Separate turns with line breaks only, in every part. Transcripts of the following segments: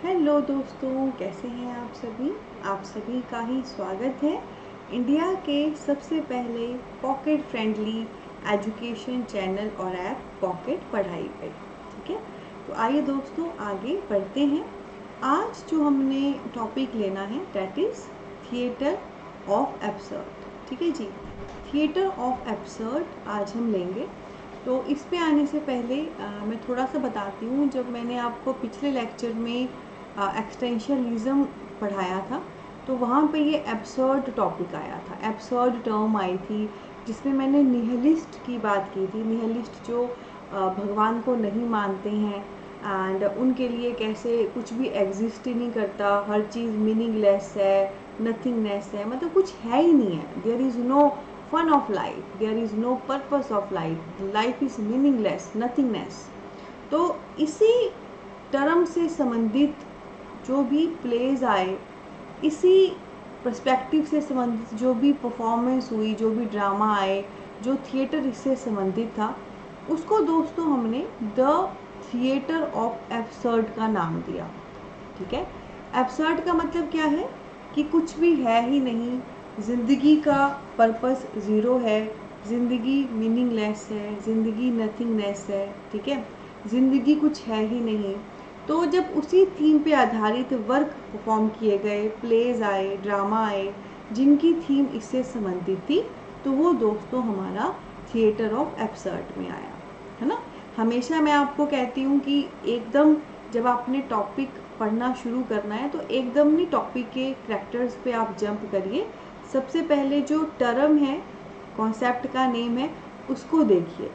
Hello दोस्तों, कैसे हैं आप सभी। आप सभी का ही स्वागत है इंडिया के सबसे पहले पॉकेट फ्रेंडली एजुकेशन चैनल और ऐप पॉकेट पढ़ाई पे। ठीक है, तो आइए दोस्तों आगे बढ़ते हैं। आज जो हमने टॉपिक लेना है that is theatre of absurd. ठीक है जी, थिएटर ऑफ एब्सर्ड आज हम लेंगे। तो इस पे आने से पहले मैं थोड़ा सा बताती हूँ। जब मैंने आपको पिछले लेक्चर में एक्सटेंशनलिज्म पढ़ाया था, तो वहाँ पे ये एब्सर्ड टॉपिक आया था, एब्सर्ड टर्म आई थी, जिसमें मैंने निहिलिस्ट की बात की थी। निहिलिस्ट जो भगवान को नहीं मानते हैं एंड उनके लिए कैसे कुछ भी एग्जिस्ट ही नहीं करता, हर चीज़ मीनिंगलेस है, नथिंगनेस है, मतलब कुछ है ही नहीं है। There is no fun of life, there is no purpose of life, life is meaningless, nothingness. तो इसी टर्म से संबंधित जो भी प्लेज आए, इसी पर्सपेक्टिव से संबंधित जो भी परफॉर्मेंस हुई, जो भी ड्रामा आए, जो थिएटर इससे संबंधित था, उसको दोस्तों हमने द थिएटर ऑफ एब्सर्ड का नाम दिया। ठीक है, एब्सर्ड का मतलब क्या है कि कुछ भी है ही नहीं, ज़िंदगी का पर्पस ज़ीरो है, ज़िंदगी मीनिंगलेस है, ज़िंदगी नथिंगनेस है। ठीक है, ज़िंदगी कुछ है ही नहीं। तो जब उसी थीम पे आधारित वर्क परफॉर्म किए गए, प्लेज आए, ड्रामा आए, जिनकी थीम इससे संबंधित थी, तो वो दोस्तों हमारा थिएटर ऑफ एब्सर्ड में आया, है ना। हमेशा मैं आपको कहती हूँ कि एकदम जब आपने टॉपिक पढ़ना शुरू करना है तो एकदम नहीं टॉपिक के करैक्टर्स पे आप जंप करिए। सबसे पहले जो टर्म है, कॉन्सेप्ट का नेम है, उसको देखिए।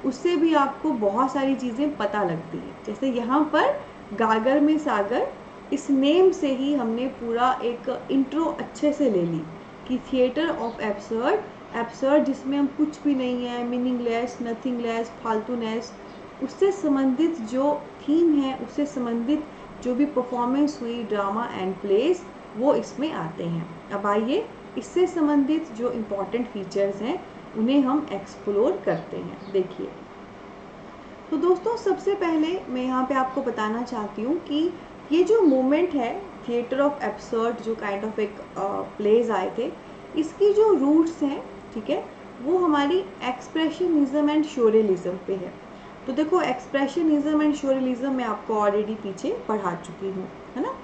उससे भी आपको बहुत सारी चीज़ें पता लगती हैं। जैसे यहाँ पर गागर में सागर, इस नेम से ही हमने पूरा एक इंट्रो अच्छे से ले ली कि थिएटर ऑफ एब्सर्ड, एब्सर्ड जिसमें हम कुछ भी नहीं है, मीनिंगलेस, नथिंगलेस, फालतूनेस, उससे संबंधित जो थीम है, उससे संबंधित जो भी परफॉर्मेंस हुई, ड्रामा एंड प्लेस, वो इसमें आते हैं। अब आइए इससे संबंधित जो इम्पॉर्टेंट फीचर्स हैं उन्हें हम एक्सप्लोर करते हैं। देखिए, तो दोस्तों सबसे पहले मैं यहाँ पे आपको बताना चाहती हूँ कि ये जो मूवमेंट है थिएटर ऑफ एब्सर्ड, जो काइंड ऑफ एक प्लेज आए थे, इसकी जो रूट्स हैं, ठीक है, वो हमारी एक्सप्रेशनिज्म एंड शोरेलिज्म पे है। तो देखो, एक्सप्रेशनिज्म एंड शोरेलिज्म मैं आपको ऑलरेडी पीछे पढ़ा चुकी हूँ, है ना।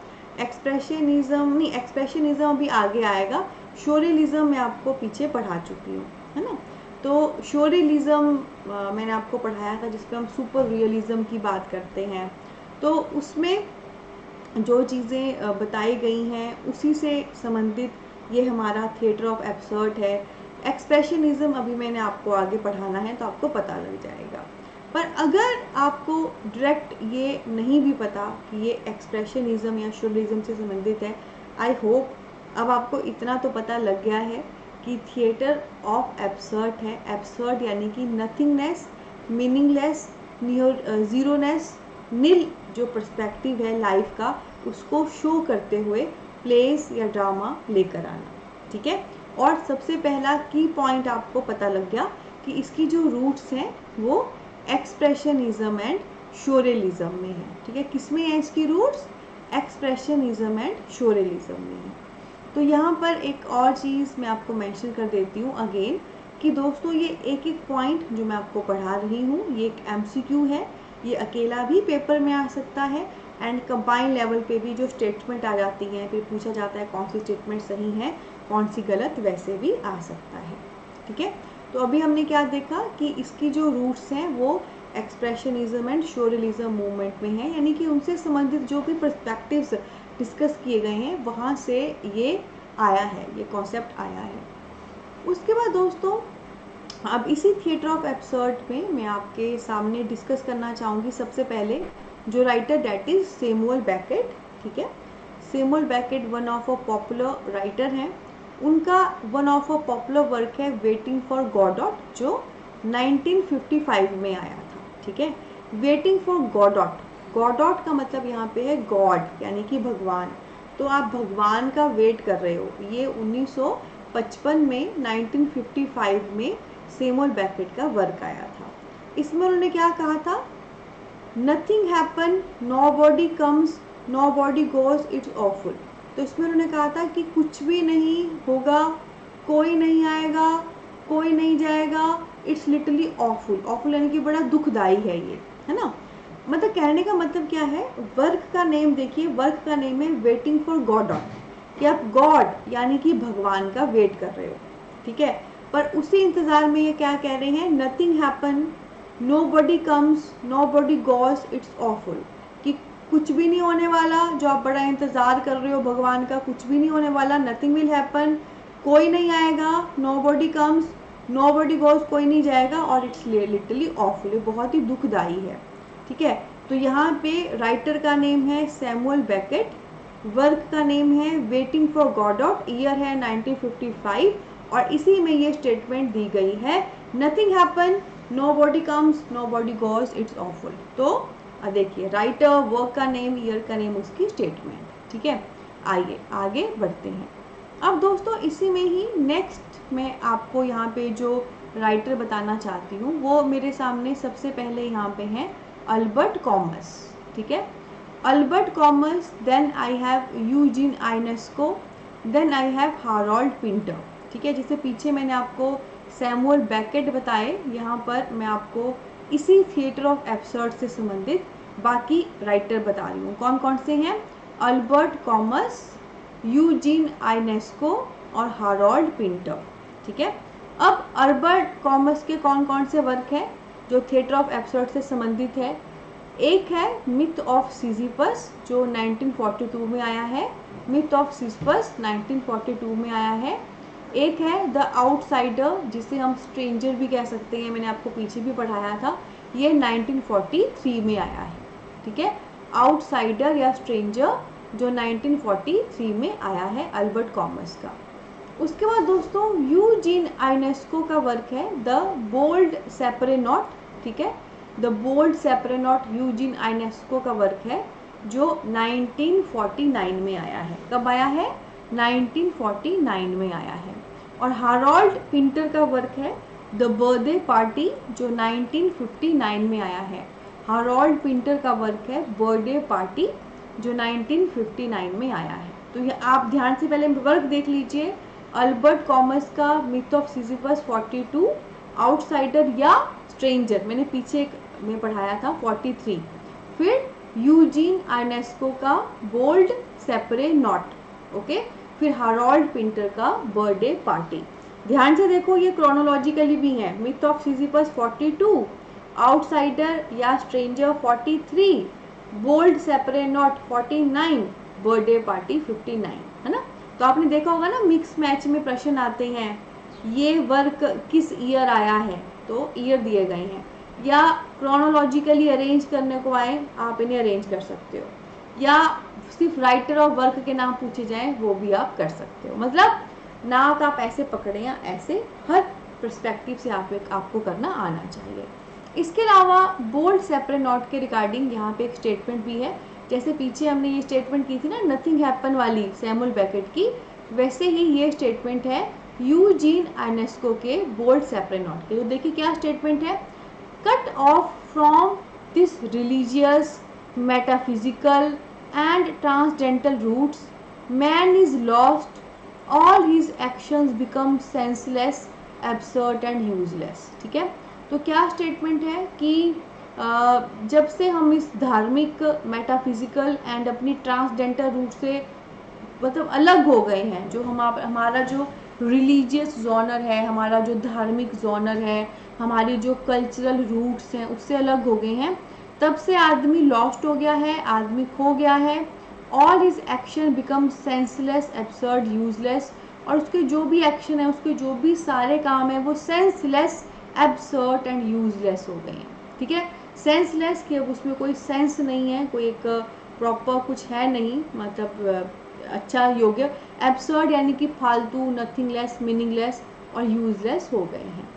एक्सप्रेशनिज्म नहीं, एक्सप्रेशनिज्म अभी आगे आएगा, शोरेलिज्म मैं आपको पीछे पढ़ा चुकी हूँ, है ना। तो शोरेलिज्म मैंने आपको पढ़ाया था, जिसपे हम सुपर रियलिज्म की बात करते हैं। तो उसमें जो चीज़ें बताई गई हैं उसी से संबंधित ये हमारा थिएटर ऑफ एब्सर्ड है। एक्सप्रेशनिज्म अभी मैंने आपको आगे पढ़ाना है तो आपको पता लग जाएगा। पर अगर आपको डायरेक्ट ये नहीं भी पता कि ये एक्सप्रेशनिज्म या शोरिज्म से संबंधित है, आई होप अब आपको इतना तो पता लग गया है कि थिएटर ऑफ एब्सर्ड है। एब्सर्ड यानी कि नथिंगनेस, मीनिंगलेस, ज़ीरोनेस, नील जो पर्सपेक्टिव है लाइफ का, उसको शो करते हुए प्लेस या ड्रामा लेकर आना। ठीक है, और सबसे पहला की पॉइंट आपको पता लग गया कि इसकी जो रूट्स हैं वो एक्सप्रेशनिज्म एंड शोरेलिज्म में है। ठीक है, किसमें है इसकी रूट्स? एक्सप्रेशनिज्म एंड शोरेलिज्म में है। तो यहाँ पर एक और चीज़ मैं आपको मेंशन कर देती हूँ अगेन, कि दोस्तों ये एक एक पॉइंट जो मैं आपको पढ़ा रही हूँ ये एक एमसीक्यू है, ये अकेला भी पेपर में आ सकता है एंड कंबाइंड लेवल पे भी जो स्टेटमेंट आ जाती हैं, फिर पूछा जाता है कौन सी स्टेटमेंट सही है, कौन सी गलत, वैसे भी आ सकता है। ठीक है, तो अभी हमने क्या देखा कि इसकी जो रूट्स हैं वो एक्सप्रेशनिज्म एंड शोरेलिज्म मूवमेंट में है, यानी कि उनसे संबंधित जो भी पर्सपेक्टिव्स डिस्कस किए गए हैं वहाँ से ये आया है, ये कॉन्सेप्ट आया है। उसके बाद दोस्तों अब इसी थिएटर ऑफ एब्सर्ड में मैं आपके सामने डिस्कस करना चाहूँगी सबसे पहले जो writer that is Samuel Beckett. ठीक है, Samuel Beckett one of a popular writer हैं। उनका one of a popular work है वेटिंग फॉर गॉडॉट, जो 1955 में आया था। ठीक है, वेटिंग फॉर गॉडॉट, गॉडॉट का मतलब यहाँ पे है गॉड यानी कि भगवान। तो आप भगवान का वेट कर रहे हो। ये 1955 में 1955 में सैमुअल बेकेट का वर्क आया था। इसमें उन्होंने क्या कहा था? Nothing happen, nobody comes, nobody goes it's awful. तो इसमें उन्होंने कहा था कि कुछ भी नहीं होगा, कोई नहीं आएगा, कोई नहीं जाएगा, इट्स लिटरली ऑफुल। ऑफुल यानी कि बड़ा दुखदाई है ये, है ना। मतलब कहने का मतलब क्या है, वर्क का नेम देखिए, वर्क का नेम है वेटिंग फॉर गॉड, कि आप गॉड यानी कि भगवान का वेट कर रहे हो, ठीक है। पर उसी इंतज़ार में ये क्या कह रहे हैं, nothing happen, nobody comes, nobody goes, it's awful, कि कुछ भी नहीं होने वाला, जो आप बड़ा इंतज़ार कर रहे हो भगवान का, कुछ भी नहीं होने वाला, नथिंग विल हैपन, कोई नहीं आएगा, नो बडी कम्स, नो बडी गोज, कोई नहीं जाएगा, और इट्स लिटरली ऑफुल, बहुत ही दुखदाई है, ठीक है। तो यहाँ पे राइटर का नेम है सैमुअल बेकेट, वर्क का नेम है वेटिंग फॉर गॉडॉट, ईयर है 1955, और इसी में ये स्टेटमेंट दी गई है, nothing happen, nobody comes, nobody goes, it's awful. तो देखिए राइटर, वर्क का नेम, ईयर का नेम, उसकी स्टेटमेंट, ठीक है। आइए आगे बढ़ते हैं। अब दोस्तों इसी में ही नेक्स्ट मैं आपको यहाँ पे जो राइटर बताना चाहती हूँ वो मेरे सामने सबसे पहले यहाँ पे हैं अल्बर्ट कॉमस, ठीक है। Albert Camus, then I have Eugene Ionesco, then I have Harold Pinter, ठीक है। जैसे पीछे मैंने आपको सैमुअल बेकेट बताए, यहाँ पर मैं आपको इसी थिएटर ऑफ एब्सर्ड से संबंधित बाकी राइटर बता रही हूँ। कौन कौन से हैं, अल्बर्ट कॉमस, यूजीन आइनेस्को और हारोल्ड पिंटर, ठीक है। अब अल्बर्ट कॉमस के कौन कौन से वर्क हैं जो थिएटर ऑफ एब्सर्ड से संबंधित है, एक है मिथ ऑफ सिजिफस जो 1942 में आया है, मिथ ऑफ सिजिफस 1942 में आया है। एक है द आउटसाइडर जिसे हम स्ट्रेंजर भी कह सकते हैं, मैंने आपको पीछे भी पढ़ाया था, ये 1943 में आया है, ठीक है। आउटसाइडर या स्ट्रेंजर जो 1943 में आया है अल्बर्ट कॉमस का। उसके बाद दोस्तों यूजीन आइनेस्को का वर्क है द बोल्ड सेपरेनॉट, ठीक है। द बोल्ड सेपरेनॉट यूजीन आइनेस्को का वर्क है जो 1949 में आया है। कब आया है, 1949 में आया है। और हारोल्ड पिंटर का वर्क है द बर्थडे पार्टी जो 1959 में आया है। हारोल्ड पिंटर का वर्क है बर्थडे पार्टी जो 1959 में आया है। तो ये आप ध्यान से पहले वर्क देख लीजिए, अल्बर्ट कॉमस का मिथ ऑफ सिजिफस 42, आउटसाइडर या स्ट्रेंजर मैंने पीछे में पढ़ाया था 43, फिर यूजीन आइनेस्को का बोल्ड सेपरेनॉट, ओके, फिर हारोल्ड पिंटर का बर्थडे पार्टी। ध्यान से देखो ये क्रोनोलॉजिकली भी है, मिथ ऑफ सिजिफस 42, आउटसाइडर या स्ट्रेंजर 43, बोल्ड सेपरेनॉट 49, बर्थडे पार्टी 59, है ना। तो आपने देखा होगा ना मिक्स मैच में प्रश्न आते हैं, ये वर्क किस ईयर आया है, तो ईयर दिए गए हैं, या क्रोनोलॉजिकली अरेंज करने को आए आप इन्हें अरेंज कर सकते हो, या सिर्फ राइटर और वर्क के नाम पूछे जाएं वो भी आप कर सकते हो। मतलब नाक आप ऐसे पकड़े या ऐसे, हर पर्सपेक्टिव से आपको करना आना चाहिए। इसके अलावा बोल्ड सेपरेनॉट के रिगार्डिंग यहाँ पे एक स्टेटमेंट भी है, जैसे पीछे हमने ये स्टेटमेंट की थी ना नथिंग हैपन वाली सैमुअल बेकेट की, वैसे ही ये स्टेटमेंट है यूजीन आइनेस्को के बोल्ड सेपरेनॉट के। तो देखिए क्या स्टेटमेंट है, cut off from this religious metaphysical and transcendental roots man is lost, all his actions become senseless, absurd and useless, ठीक है। तो क्या स्टेटमेंट है कि जब से हम इस धार्मिक मेटाफिजिकल एंड अपनी ट्रांसडेंटल रूट से मतलब अलग हो गए हैं, जो हमारा जो रिलीजियस जॉनर है, हमारा जो धार्मिक जॉनर है, हमारी जो कल्चरल रूट्स हैं उससे अलग हो गए हैं, तब से आदमी लॉस्ट हो गया है, आदमी खो गया है। All his action become senseless, absurd, useless, और उसके जो भी एक्शन है, उसके जो भी सारे काम है वो सेंसलेस, एब्सर्ड एंड यूजलेस हो गए हैं, ठीक है। सेंसलेस कि अब उसमें कोई सेंस नहीं है, कोई एक प्रॉपर कुछ है नहीं, मतलब अच्छा योग्य, एब्सर्ड यानी कि फालतू, नथिंगलेस, मीनिंगलेस, और यूजलेस हो गए हैं,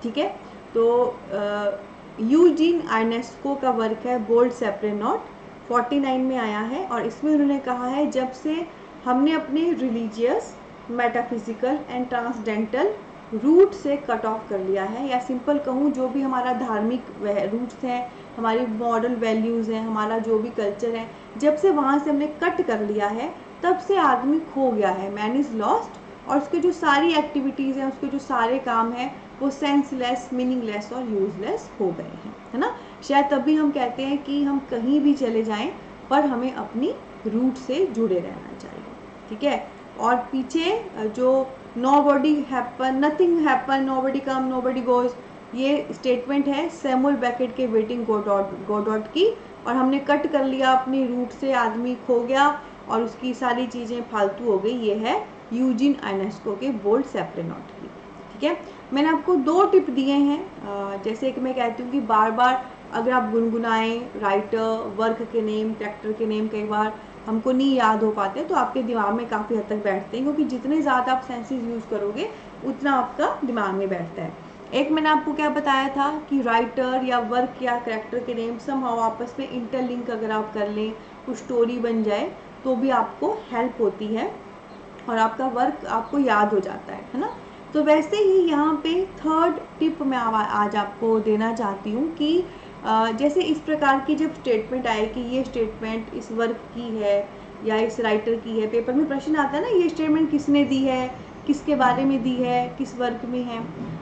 ठीक है। तो यूजीन आइनेस्को का वर्क है बोल्ड सेपरेनॉट, 49 में आया है, और इसमें उन्होंने कहा है जब से हमने अपने religious, metaphysical and transcendental root से कट ऑफ कर लिया है, या सिंपल कहूँ जो भी हमारा धार्मिक रूट्स हैं, हमारी मॉरल वैल्यूज़ हैं, हमारा जो भी कल्चर है, जब से वहाँ से हमने कट कर लिया है तब से आदमी खो गया है, मैन इज़ लॉस्ट। और उसके जो सारी एक्टिविटीज़ हैं, उसके जो सारे काम हैं, वो सेंसलेस, मीनिंगलेस और यूजलेस हो गए हैं, है ना। शायद तभी हम कहते हैं कि हम कहीं भी चले जाएं पर हमें अपनी रूट से जुड़े रहना चाहिए, ठीक है। और पीछे जो nobody happen, nothing happen, nobody come, nobody goes, ये स्टेटमेंट है सैमुअल बेकेट के वेटिंग गोडॉट की, और हमने कट कर लिया अपनी रूट से, आदमी खो गया और उसकी सारी चीज़ें फालतू हो गई। ये है यूजिन आयनेस्को के बोल्ड सेपरेनॉट की, ठीक है। मैंने आपको 2 टिप दिए हैं। जैसे कि मैं कहती हूँ कि बार बार अगर आप गुनगुनाएं राइटर, वर्क के नेम, कैरेक्टर के नेम कई बार हमको नहीं याद हो पाते, तो आपके दिमाग में काफ़ी हद तक बैठते हैं, क्योंकि जितने ज़्यादा आप सेंसेस यूज़ करोगे उतना आपका दिमाग में बैठता है। एक मैंने आपको क्या बताया था कि राइटर या वर्क या कैरेक्टर के नेम समहाउ आपस में इंटरलिंक अगर आप कर लें, कुछ स्टोरी बन जाए, तो भी आपको हेल्प होती है और आपका वर्क आपको याद हो जाता है ना। तो वैसे ही यहाँ पे 3rd टिप मैं आज आपको देना चाहती हूँ कि जैसे इस प्रकार की जब स्टेटमेंट आए कि ये स्टेटमेंट इस वर्क की है या इस राइटर की है, पेपर में प्रश्न आता है ना, ये स्टेटमेंट किसने दी है, किसके बारे में दी है, किस वर्क में है,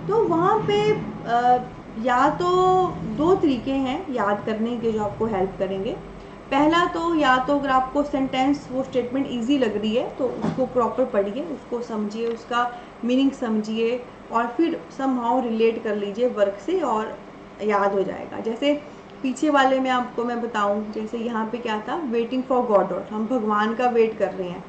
तो वहाँ पे या तो 2 तरीके हैं याद करने के जो आपको हेल्प करेंगे। पहला तो या तो अगर आपको सेंटेंस वो स्टेटमेंट इजी लग रही है तो उसको प्रॉपर पढ़िए, उसको समझिए, उसका मीनिंग समझिए और फिर समहाउ रिलेट कर लीजिए वर्क से और याद हो जाएगा। जैसे पीछे वाले में आपको मैं बताऊं, जैसे यहाँ पे क्या था, वेटिंग फॉर गॉड, हम भगवान का वेट कर रहे हैं,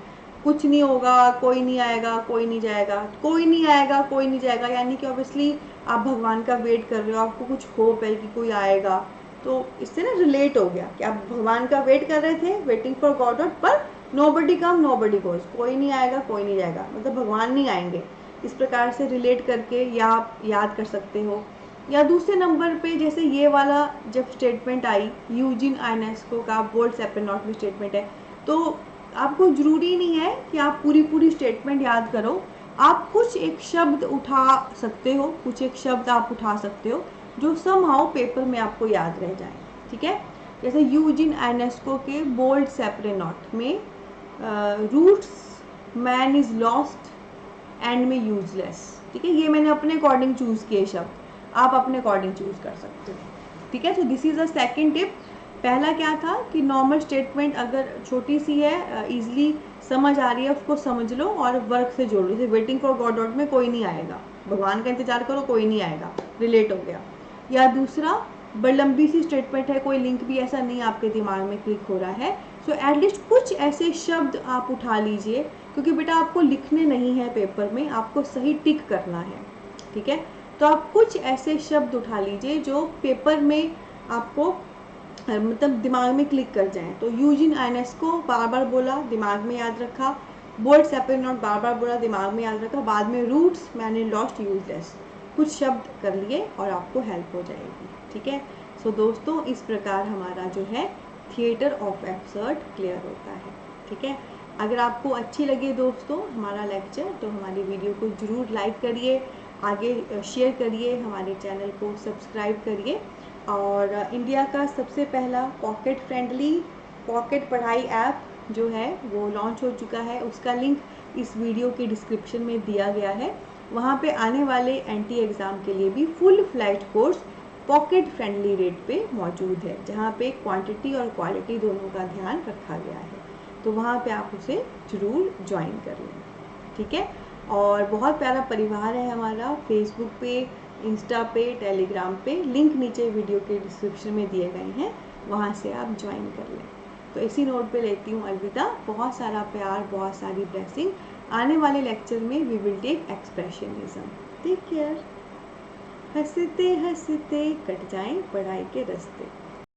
कुछ नहीं होगा, कोई नहीं आएगा, कोई नहीं जाएगा, कोई नहीं आएगा, कोई नहीं जाएगा, यानी कि ऑब्वियसली आप भगवान का वेट कर रहे हो, आपको कुछ होप है कि कोई आएगा, तो इससे ना रिलेट हो गया कि आप भगवान का वेट कर रहे थे, वेटिंग फॉर गॉड, पर नोबडी कम नोबडी गोज, कोई नहीं आएगा, कोई नहीं जाएगा, मतलब भगवान नहीं आएंगे। इस प्रकार से रिलेट करके या आप याद कर सकते हो। या दूसरे नंबर पे जैसे ये वाला जब स्टेटमेंट आई, यूजिन आयनेस्को का बोल्ड सेपरेनॉट में स्टेटमेंट है, तो आपको ज़रूरी नहीं है कि आप पूरी स्टेटमेंट याद करो, आप कुछ एक शब्द उठा सकते हो, कुछ एक शब्द आप उठा सकते हो जो समहाउ पेपर में आपको याद रह जाए, ठीक है। जैसे यूजिन आयनेस्को के बोल्ड सेपरेनॉट में roots, man is lost, and में यूजलेस, ठीक है, ये मैंने अपने अकॉर्डिंग चूज़ किए शब्द, आप अपने अकॉर्डिंग चूज़ कर सकते हो, ठीक है। तो this is a second tip. पहला क्या था कि नॉर्मल स्टेटमेंट अगर छोटी सी है, ईजिली समझ आ रही है, उसको समझ लो और वर्क से जोड़ लो। जैसे वेटिंग फॉर गॉड में कोई नहीं आएगा, भगवान का इंतजार करो, कोई नहीं आएगा, रिलेट हो गया। या दूसरा, बड़ी लंबी सी स्टेटमेंट है, कोई लिंक भी ऐसा नहीं आपके दिमाग में क्लिक हो रहा है, सो एटलीस्ट कुछ ऐसे शब्द आप उठा लीजिए, क्योंकि बेटा आपको लिखने नहीं है पेपर में, आपको सही टिक करना है, ठीक है। तो आप कुछ ऐसे शब्द उठा लीजिए जो पेपर में आपको मतलब दिमाग में क्लिक कर जाएं। तो यूजिन आयनेस्को बार बार बोला, दिमाग में याद रखा, बोल्ड सेपरेनॉट बार बार बोला, दिमाग में याद रखा, बाद में रूट्स, मैंने लॉस्ट, यूजलेस, कुछ शब्द कर लिए और आपको हेल्प हो जाएगी, ठीक है। सो दोस्तों, इस प्रकार हमारा जो है थिएटर ऑफ एब्सर्ड क्लियर होता है, ठीक है। अगर आपको अच्छी लगे दोस्तों हमारा लेक्चर, तो हमारी वीडियो को ज़रूर लाइक करिए, आगे शेयर करिए, हमारे चैनल को सब्सक्राइब करिए, और इंडिया का सबसे पहला पॉकेट फ्रेंडली पॉकेट पढ़ाई ऐप जो है वो लॉन्च हो चुका है, उसका लिंक इस वीडियो के डिस्क्रिप्शन में दिया गया है। वहाँ पे आने वाले एंटी एग्ज़ाम के लिए भी full flash course pocket friendly rate पे मौजूद है, जहाँ पे क्वांटिटी और क्वालिटी दोनों का ध्यान रखा गया है, तो वहाँ पे आप उसे ज़रूर ज्वाइन कर लें, ठीक है। और बहुत प्यारा परिवार है हमारा, फेसबुक पे, इंस्टा पे, टेलीग्राम पे, लिंक नीचे वीडियो के डिस्क्रिप्शन में दिए गए हैं, वहाँ से आप ज्वाइन कर लें। तो इसी नोट पे लेती हूँ अलविदा, बहुत सारा प्यार, बहुत सारी ब्लेसिंग। आने वाले लेक्चर में we will take expressionism. Take care. हंसते हंसते कट जाएं पढ़ाई के रास्ते।